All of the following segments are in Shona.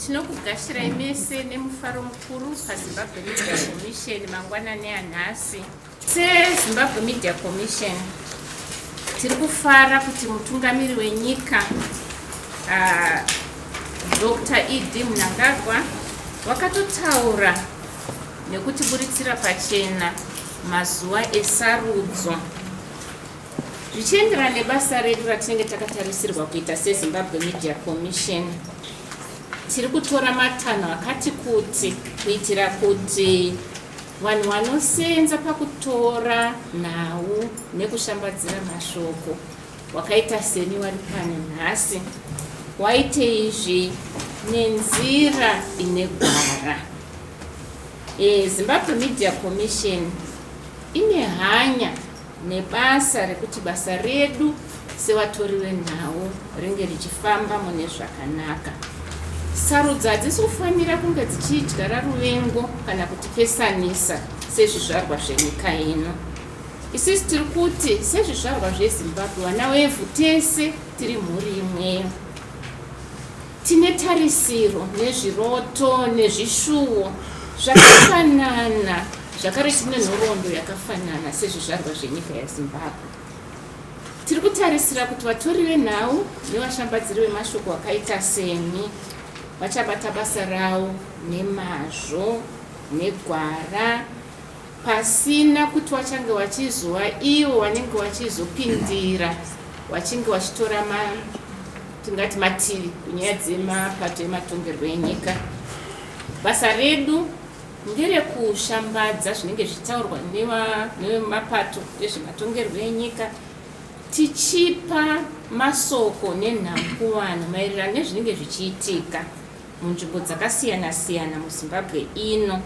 Tinokugashira imese nemufaro mukuru paZimbabwe Media Commission mangwanani anhasi. SeZimbabwe Media Commission tiri kufara kuti mutungamiri wenyika Dr. E.D. Mnangagwa wakatotaura nekutiburitsira pachena mazuva esarudzo zvichienderana nebasa redu ratinenge takatarisirwa kuita seZimbabwe Media Commission. Tiri kutora matanho akati kuti kuitira kuti vanhu vanosenza pakutora nhau nekushambadzira mashoko wakaita seni vari pano nhasi waite izvi nenzira ine gwara. Zimbabwe Media Commission ine hanya nebasa rekuti basa redu sevatori venhau ringe richifamba mune zvakanaka. Sarudzo hadzisi kufanira kunge dzichidyara ruvengo kana kutipesanisa sezvizvarwa zvenyika ino. Isisi tiri kuti sezvizvarwa zveZimbabwe vana vevhu tese tiri mhuri imweyo. Tine tarisiro nezviroto nezvishuwo zvakafanana, zvakare tine nhoroondo yakafanana sezvizvarwa zvenyika yeZimbabwe. Tiri kutarisira kuti vatori venhau nevashambadziri vemashoko vakaita semi vachabata basa ravo nemazvo negwara pasina kuti vachange vachizova ivo vanenge vachizopindira vachinge vachitora tingati mativi kunyaya dzemapato ematongerwo enyika. Basa redu nderekushambadza zvinenge zvichitaurwa nemapato ezvematongerwo enyika tichipa masoko nenhau kuvanhu maererano nezvinenge zvichiitika munzvimbo dzakasiyana-siyana muZimbabwe ino.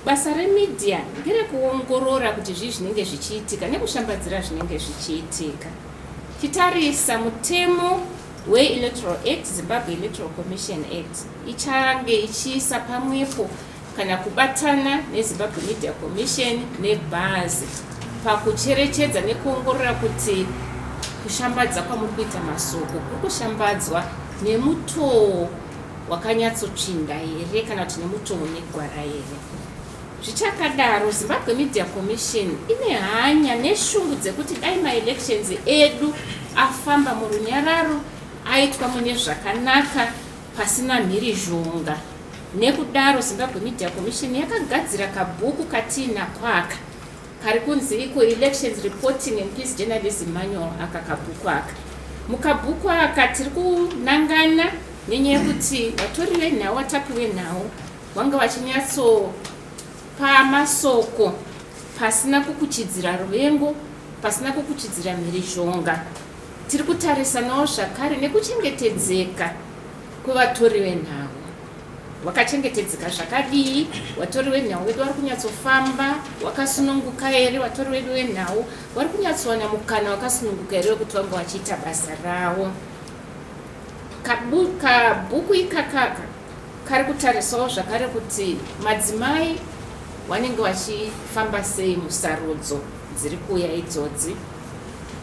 Basa remedia nderekuongorora kuti zvii zvinenge zvichiitika nekushambadzira zvinenge zvichiitika. Titarisa mutemo weElectoral Act, Zimbabwe Electoral Commission Act, ichange ichiisa pamwepo kana kubatana neZimbabwe Media Commission nebhazi pakucherechedza nekuongorora kuti kushambadza kwamuri kuita masoko kuri kushambadzwa nemutoo wakanyatsotsvinda here kana kuti nemutoo negwara here. Zvichakadaro, Zimbabwe Media Commission ine hanya neshungu dzekuti dai maelections edu afamba murunyararo aitwa mune zvakanaka pasina mhirizhonga. Nekudaro Zimbabwe Media Commission yakagadzira kabhuku katiinakwaka kari kunzi iko Elections Reporting and Peace Journalism Manual. Aka kabhuku aka, mukabhuku aka tiri kunangana nenyaya yekuti vatori venhau vatapi venhau vanga vachinyatsopa masoko pasina kukuchidzira ruvengo, pasina kukuchidzira mhirizhonga. Tiri kutarisanawo zvakare nekuchengetedzeka kwevatori venhau. Wakachengetedzeka zvakadii? Vatori venhau vedu vari kunyatsofamba wakasununguka here? Vatori vedu venhau vari kunyatsowana mukana wakasununguka here wekuti vanga vachiita basa ravo? Kabhuku ikakaka kari kutarisawo zvakare kuti madzimai vanenge vachifamba sei musarudzo dziri kuuya idzodzi,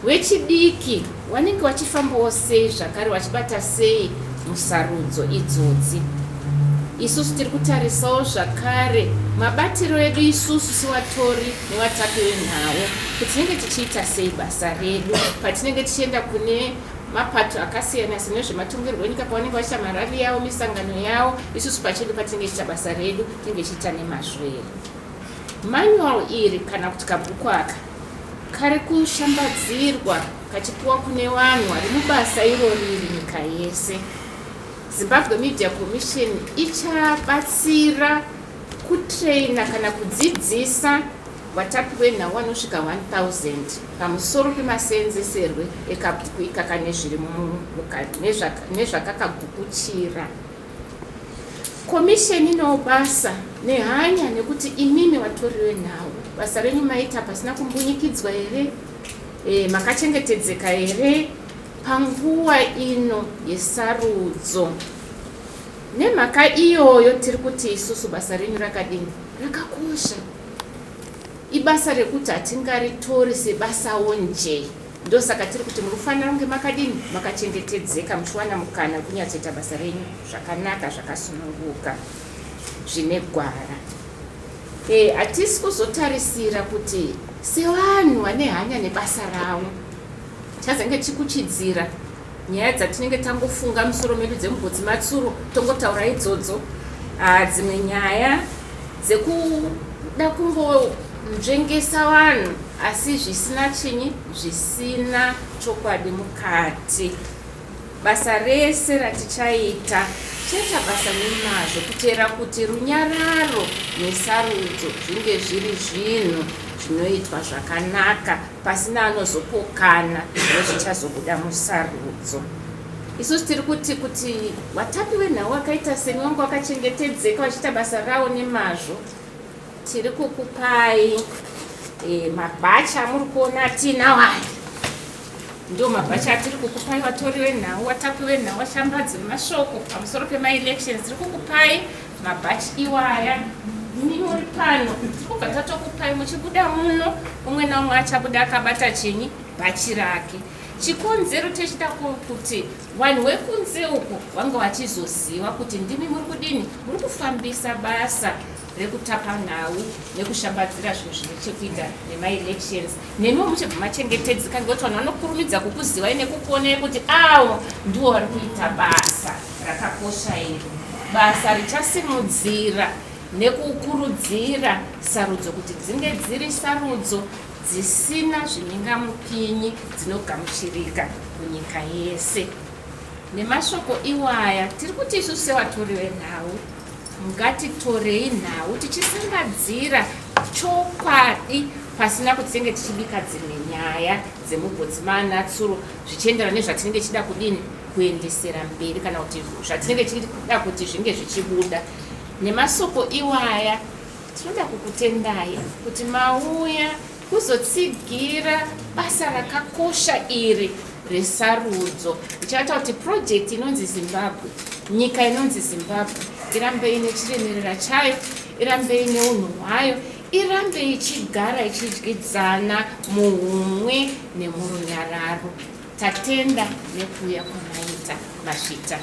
vechidiki vanenge vachifambawo sei zvakare vachibata sei musarudzo idzodzi. Isusu tiri kutarisawo zvakare mabatiro edu isusu sevatori nevatapi venhau kuti tinenge tichiita sei basa redu patinenge tichienda kune mapato akasiyana-siyana nezvematongerwo enyika pavanenge vachiita marali yavo, misangano yavo. Isusu pachedu patinenge tichiita basa redu tinenge tichiita nemazvo here. Manual iri kana kuti kabhuku aka kari kushambadzirwa kachipiwa kune vanhu vari mubasa iroriri nyika yese. Zimbabwe Media Commission ichabatsira kutraina kana kudzidzisa vatapi venhau vanosvika 1000 pamusoro pemaseenzeserwe ekabhuku ikaka nezviri nezvakakagukuchira. Commission inowo basa nehanya nekuti imimi vatori venhau basa renyu maita pasina kumbunyikidzwa here, makachengetedzeka here panguva ino yesarudzo. Nemhaka iyoyo tiri kuti isusu basa renyu rakadini rakakosha. Ibasa rekuti hatingaritori sebasawo nje ndosaka tiri kuti murufanira kunge makadini makachengetedzeka muchiwana mukana kunyatsoita basa renyu zvakanaka zvakasununguka zvine gwara. Hatisi kuzotarisira kuti sevanhu vane hanya nebasa ravo chazenge chikuchidzira nyaya dzatinenge tangofunga musoro medu dzemubhodzi matsuro tongotaura idzodzo. Dzimwe nyaya dzekuda kungonzvengesa vanhu asi zvisina chinyi, zvisina chokwadi mukati. Basa rese ratichaita chaita basa nemazvo kutera kuti runyararo nesarudzo zvinge zviri zvinhu zvinoitwa zvakanaka pasina anozopokana nezvichazobuda musarudzo. Isusu tiri kuti watapi wenhau wakaita seni wangu wakachengetedzeka wachiita basa rawo nemazvo, tiri kukupai mabhachi amuri kuona tinawani. Ndio mabhachi atiri kukupai watori wenhau, watapi wenhau, washambadzi vemashoko pamusoro pema-elections. Tiri kukupai mabhachi iwaya. Ndimi muri pano tiri kubva tatokupai muchibuda muno, umwe naumwe achabuda akabata chinyi, bhachi rake. Chikonzero techida kuti vanhu wekunze uko vanga vachizoziva kuti ndimi muri kudini, muri kufambisa basa rekutapa nhau nekushambadzira zvinhu zvine chekuita nema-elections. Nemi muchibva machengetedzeka ngekuti vanhu vanokurumidza kukuzivai nekukuonai kuti avo ndivo vari kuita basa rakakosha iri, basa richasimudzira nekukurudzira sarudzo kuti dzinge dziri sarudzo dzisina zvimingamupinyi dzinogamuchirika kunyika yese. Nemashoko iwaya tiri kuti isusu sevatori venhau ngatitorei nhau tichisangadzira chokwadi pasina kuti tinenge tichibika dzimwe nyaya dzemubhodzi manatsuro zvichienderana nezvatinenge tichida kudini kuendesera mberi kana kuti zvatinenge tichida kuti zvinge zvichibuda. Nemasoko iwaya tinoda kukutendai kuti mauya kuzotsigira basa rakakosha iri resarudzo. Ichaita kuti project inonzi Zimbabwe, nyika inonzi Zimbabwe irambe ine chiremerera chayo, irambe ine unhu hwayo, irambe ichigara ichidyidzana muhumwe nemurunyararo. Tatenda nekuuya kwamaita masvita.